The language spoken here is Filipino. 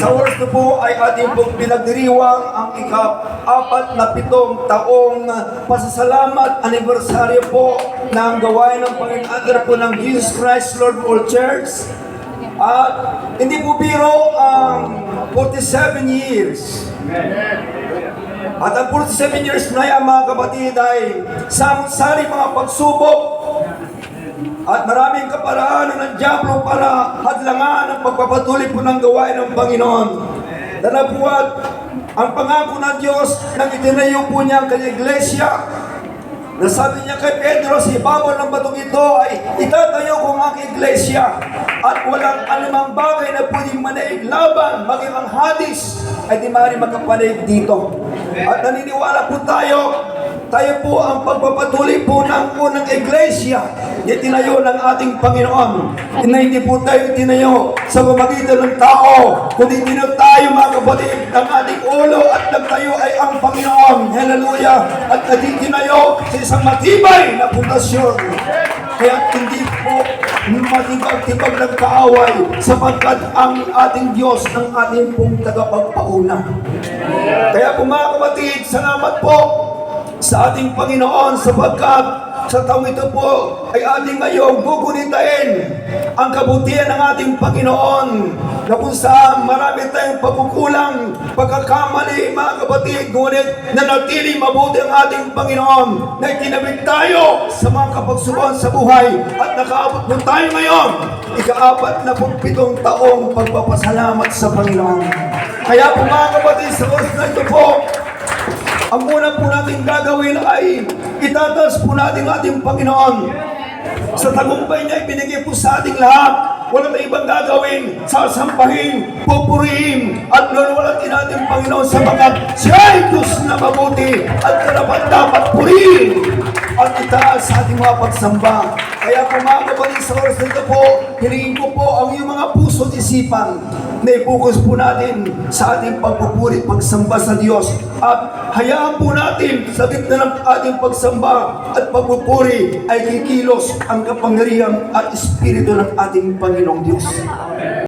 Sa oras na po ay ating pong pinagdiriwang ang ika-47 taong pasasalamat anibersaryo po ng gawain ng Panginoon po ng Jesus Christ Lord of all Church. At hindi po biro ang 47 years. At ang 47 years na yan, mga kapatid, ay samot-sari mga pagsubok at maraming kaparaanan ng Diablo para hadlangan ang pagpapatuloy po ng gawain ng Panginoon. Dalapuat ang pangako ng Diyos nang itinayo po niya ang kanyang iglesia, na sabi niya kay Pedro, sa ibabaw ng batong ito ay itatayo ko ang aking iglesia at walang anumang bagay na pwedeng manaig laban, maging ang Hades ay di maaari magkapanig dito. At naniniwala po tayo po ang pagpapatuloy po ng unang iglesia na tinayo ng ating Panginoon. Na hindi po tayo tinayo sa pamagitan ng tao, kundi tinayo tayo, mga kapatid, ng ating ulo at nagtayo ay ang Panginoon. Hallelujah! At tinayo sa isang matibay na pundasyon. Kaya hindi po matibag-tibag ng kaaway sapagkat ang ating Diyos ang ating pong tagapagpauna. Kaya po, mga kapatid, salamat po sa ating Panginoon sapagkat sa taong ito po ay ating ngayong gugunitain ang kabutihan ng ating Panginoon, na kung saan marami tayong pagkukulang, pagkakamali, mga kapatid, ngunit nanatili mabuti ang ating Panginoon na itinabig tayo sa mga kapagsubuan sa buhay at nakaabot po tayo ngayon ika-47 taong pagpapasalamat sa Panginoon. Kaya po, mga kapatid, sa oras na ito po, ang una po natin gagawin ay itataas po natin ating Panginoon. Sa tagumpay niya, ibinigay po sa ating lahat. Walang ibang gagawin, sasampahin, pupurihin, at luluwalatin natin Panginoon sapagkat siya ay Diyos na mabuti at karapat-dapat purihin at itaas sa ating mga pagsamba. Kaya po, mga kapatid, sa oras nito po, hilingin ko po ang iyong mga puso at isipan na i-focus po natin sa ating pagpupuri, pagsamba sa Diyos. At hayaan po natin sa gitna ng ating pagsamba at pagpupuri ay kikilos ang kapangyarihan at espiritu ng ating Panginoong Diyos.